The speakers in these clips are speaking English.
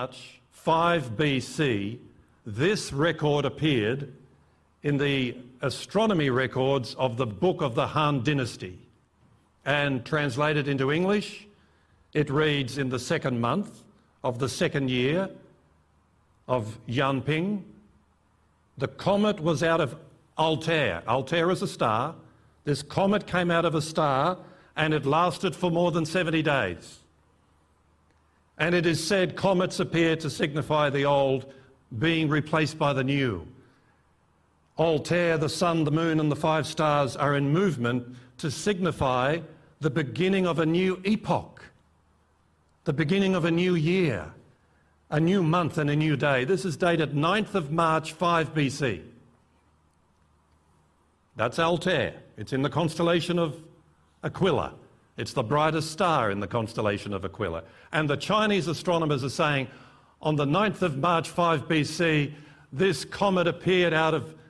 March 5 BC, this record appeared in the astronomy records of the Book of the Han Dynasty. And translated into English, it reads, in the second month of the second year of Yanping, the comet was out of Altair. Altair is a star. This comet came out of a star and it lasted for more than 70 days. And it is said comets appear to signify the old being replaced by the new. Altair, the sun, the moon and the 5 stars are in movement to signify the beginning of a new epoch, the beginning of a new year, a new month and a new day. This is dated 9th of March 5 BC. That's Altair. It's in the constellation of Aquila. It's the brightest star in the constellation of Aquila. And the Chinese astronomers are saying on the 9th of March 5 BC, this comet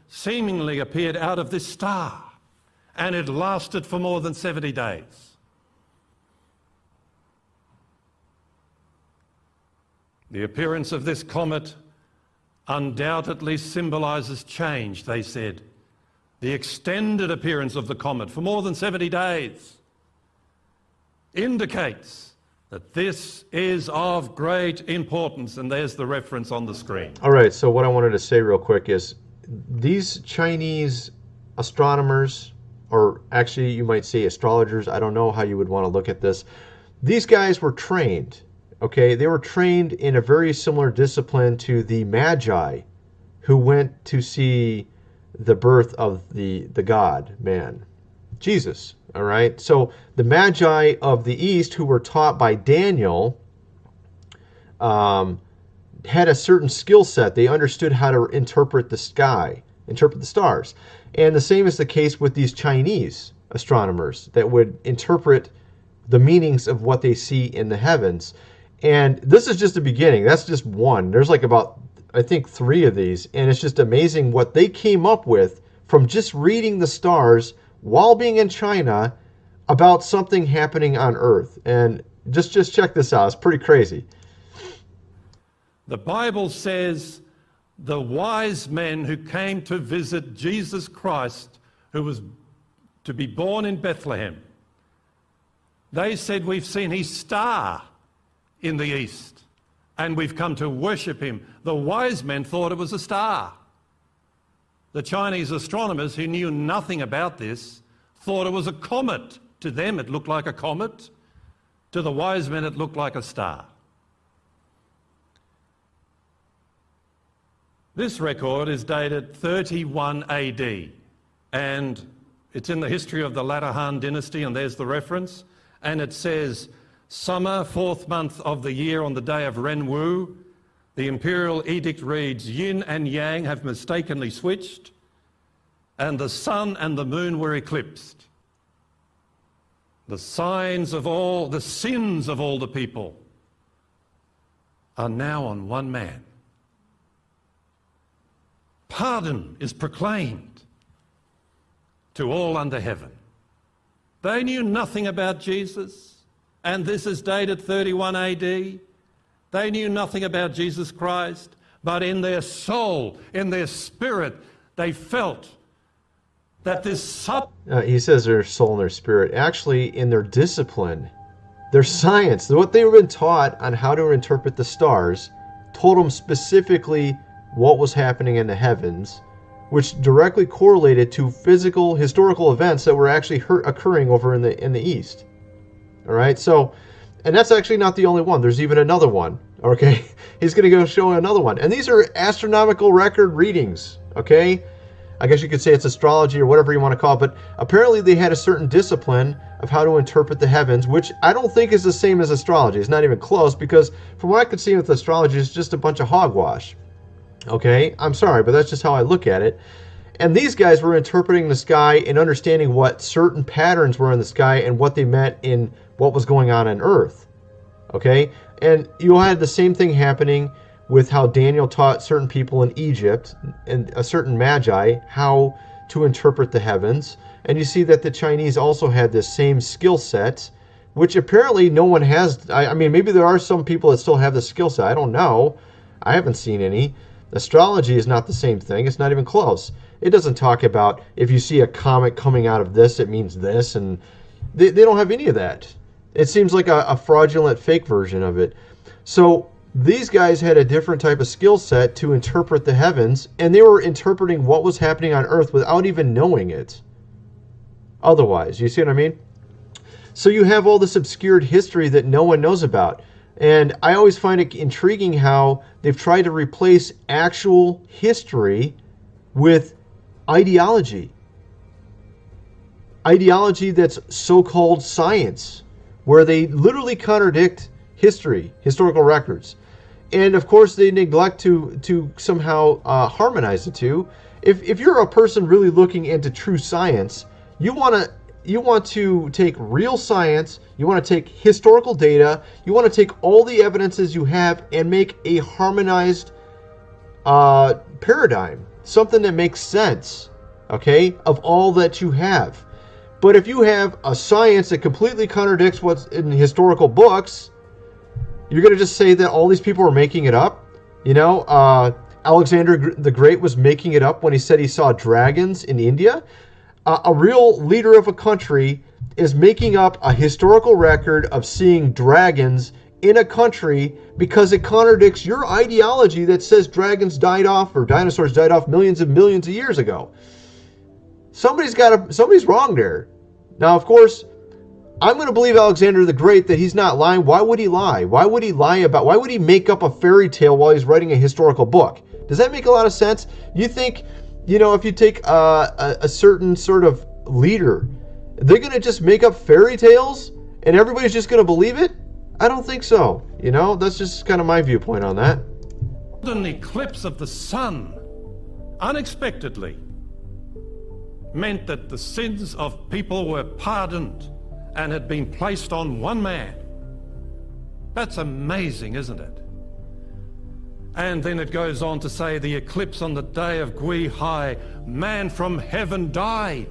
seemingly appeared out of this star, and it lasted for more than 70 days. The appearance of this comet undoubtedly symbolizes change, they said. The extended appearance of the comet for more than 70 days indicates that this is of great importance, and there's the reference on the screen. All right, so what I wanted to say real quick is these Chinese astronomers, or actually you might say astrologers, I don't know how you would want to look at this. These guys were trained, okay? They were trained in a very similar discipline to the Magi who went to see the birth of the God, man, Jesus, all right? So the Magi of the East who were taught by Daniel had a certain skill set. They understood how to interpret the sky, interpret the stars. And the same is the case with these Chinese astronomers that would interpret the meanings of what they see in the heavens. And this is just the beginning. That's just one. There's like about, I think, 3 of these. And it's just amazing what they came up with from just reading the stars while being in China about something happening on Earth. And just check this out. It's pretty crazy. The Bible says the wise men who came to visit Jesus Christ, who was to be born in Bethlehem, they said, we've seen his star in the east and we've come to worship him. The wise men thought it was a star. The Chinese astronomers, who knew nothing about this, thought it was a comet. To them it looked like a comet. To the wise men it looked like a star. This record is dated 31 AD, and it's in the history of the latter Han Dynasty, and there's the reference. And it says, summer, 4th month of the year, on the day of Renwu, the imperial edict reads, yin and yang have mistakenly switched, and the sun and the moon were eclipsed. The sins of all the people are now on one man. Pardon is proclaimed to all under heaven. They knew nothing about Jesus, and this is dated 31 AD. They knew nothing about Jesus Christ, but in their soul, in their spirit, they felt that this he says their soul and their spirit. Actually, in their discipline, their science, what they were been taught on how to interpret the stars, told them specifically what was happening in the heavens, which directly correlated to physical, historical events that were actually occurring over in the east. All right, so, and that's actually not the only one. There's even another one, okay? He's going to go show another one. And these are astronomical record readings, okay? I guess you could say it's astrology or whatever you want to call it, but apparently they had a certain discipline of how to interpret the heavens, which I don't think is the same as astrology. It's not even close, because from what I could see with astrology, it's just a bunch of hogwash. Okay, I'm sorry, but that's just how I look at it. And these guys were interpreting the sky and understanding what certain patterns were in the sky and what they meant in what was going on Earth. Okay, and you had the same thing happening with how Daniel taught certain people in Egypt and a certain Magi how to interpret the heavens. And you see that the Chinese also had this same skill set which apparently no one has. I mean, maybe there are some people that still have the skill set. I don't know. I haven't seen any. Astrology is not the same thing. It's not even close. It doesn't talk about if you see a comet coming out of this, it means this, and they don't have any of that. It seems like a fraudulent fake version of it. So these guys had a different type of skill set to interpret the heavens, and they were interpreting what was happening on Earth without even knowing it. Otherwise, you see what I mean? So you have all this obscured history that no one knows about. And I always find it intriguing how they've tried to replace actual history with ideology. Ideology that's so-called science, where they literally contradict history, historical records. And of course they neglect to somehow harmonize the two. If you're a person really looking into true science, you want to take real science, you want to take historical data, you want to take all the evidences you have and make a harmonized paradigm, something that makes sense, okay, of all that you have. But if you have a science that completely contradicts what's in historical books, you're going to just say that all these people are making it up. You know, Alexander the Great was making it up when he said he saw dragons in India. A real leader of a country is making up a historical record of seeing dragons in a country because it contradicts your ideology that says dragons died off or dinosaurs died off millions and millions of years ago. Somebody's wrong there. Now, of course, I'm going to believe Alexander the Great that he's not lying. Why would he lie? Why would he make up a fairy tale while he's writing a historical book? Does that make a lot of sense? You think, you know, if you take a certain sort of leader, they're going to just make up fairy tales and everybody's just going to believe it? I don't think so. You know, that's just kind of my viewpoint on that. An eclipse of the sun, unexpectedly, meant that the sins of people were pardoned and had been placed on one man. That's amazing, isn't it? And then it goes on to say the eclipse on the day of Gui Hai, man from heaven died.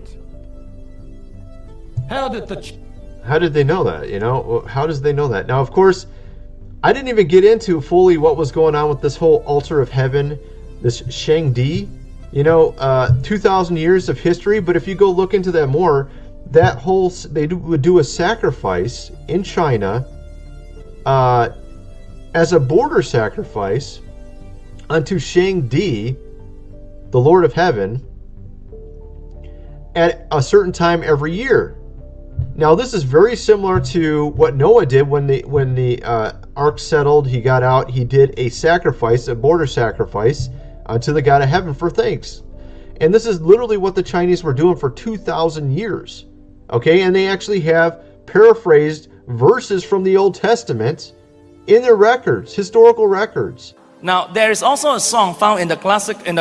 How did they know that? You know, how does they know that? Now, of course, I didn't even get into fully what was going on with this whole altar of heaven, this Shangdi. You know, 2,000 years of history, but if you go look into that more, that whole, would do a sacrifice in China as a border sacrifice unto Shangdi, the Lord of Heaven, at a certain time every year. Now, this is very similar to what Noah did when the ark settled. He got out. He did a sacrifice, a border sacrifice, to the God of Heaven for thanks. And this is literally what the Chinese were doing for 2,000 years. Okay, and they actually have paraphrased verses from the Old Testament in their records, historical records. Now, there is also a song found in the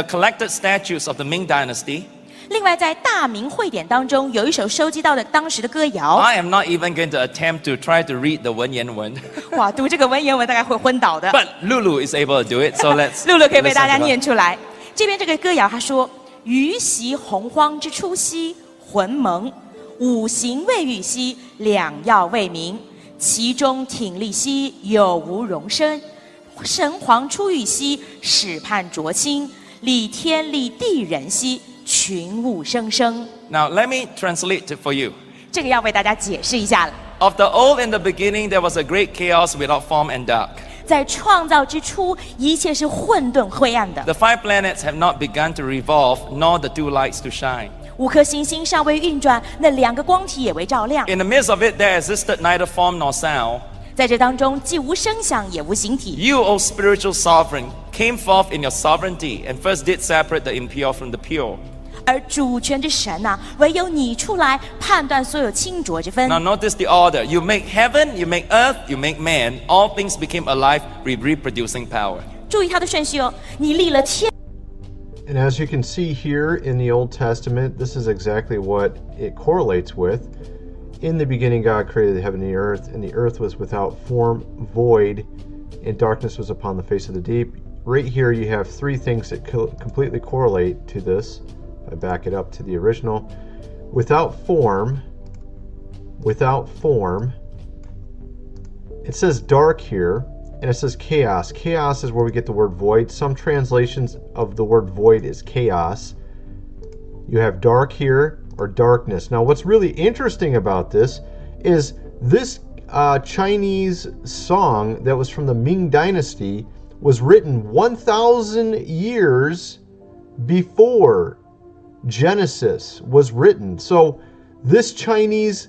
collected statutes of the Ming Dynasty. 另外，在大明会典当中，有一首收集到的当时的歌谣。I am not even going to attempt to try to read the 文言文。哇，读这个文言文大概会昏倒的。But Lulu is able to do it, so let's. 露露可以为大家念出来。这边这个歌谣他说：“鱼袭洪荒之初兮，浑蒙；五行未遇兮，两曜未明。其中挺立兮，有无容身。神皇出狱兮，始判浊清。立天立地人兮。” 群物生生。 Now let me translate it for you. 这个要为大家解释一下了。 Of the old in the beginning, there was a great chaos without form and dark. 在创造之初，一切是混沌灰暗的。 The 5 planets have not begun to revolve, nor the 2 lights to shine. 5颗行星尚未运转，那2个光体也未照亮。 In the midst of it, there existed neither form nor sound. 在这当中，既无声响，也无形体。 You, O spiritual sovereign, came forth in your sovereignty and first did separate the impure from the pure. 而主权之神啊，唯有你出来判断所有清浊之分。 Now notice the order. You make heaven, you make earth, you make man. All things became alive with reproducing power. 注意它的顺序哦，你立了天。 And as you can see here in the Old Testament, this is exactly what it correlates with. In the beginning, God created the heaven and the earth was without form, void, and darkness was upon the face of the deep. Right here, you have 3 things that completely correlate to this. I back it up to the original. Without form, it says dark here, and it says chaos. Chaos is where we get the word void. Some translations of the word void is chaos. You have dark here, or darkness. Now what's really interesting about this is this Chinese song that was from the Ming Dynasty was written 1,000 years before Genesis was written. So this Chinese,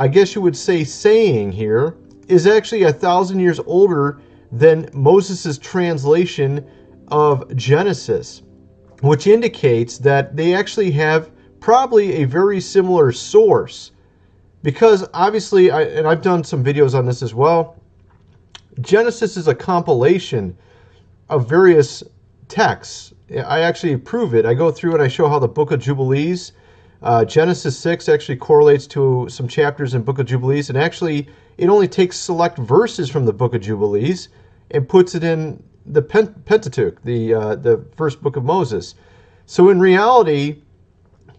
I guess you would say, saying here is actually 1,000 years older than Moses' translation of Genesis, which indicates that they actually have probably a very similar source. Because obviously, and I've done some videos on this as well, Genesis is a compilation of various texts. I actually prove it. I go through and I show how the Book of Jubilees, Genesis 6 actually correlates to some chapters in Book of Jubilees, and actually it only takes select verses from the Book of Jubilees and puts it in the Pentateuch, the first book of Moses. So in reality,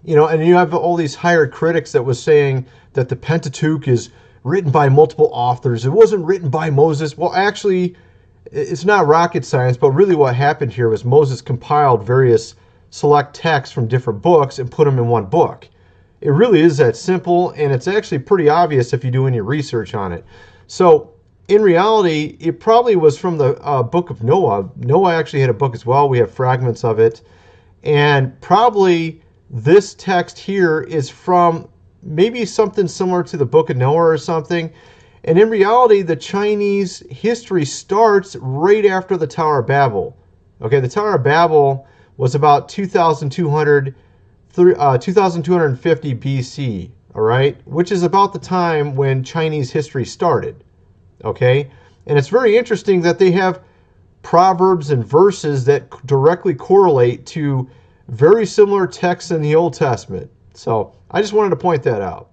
you know, and you have all these hired critics that was saying that the Pentateuch is written by multiple authors. It wasn't written by Moses. Well, actually, it's not rocket science, but really what happened here was Moses compiled various select texts from different books and put them in one book. It really is that simple, and it's actually pretty obvious if you do any research on it. So in reality, it probably was from the book of Noah. Noah actually had a book as well. We have fragments of it. And probably this text here is from maybe something similar to the book of Noah or something. And in reality, the Chinese history starts right after the Tower of Babel. Okay, the Tower of Babel was about 2,250 BC, all right? Which is about the time when Chinese history started, okay? And it's very interesting that they have proverbs and verses that directly correlate to very similar texts in the Old Testament. So I just wanted to point that out.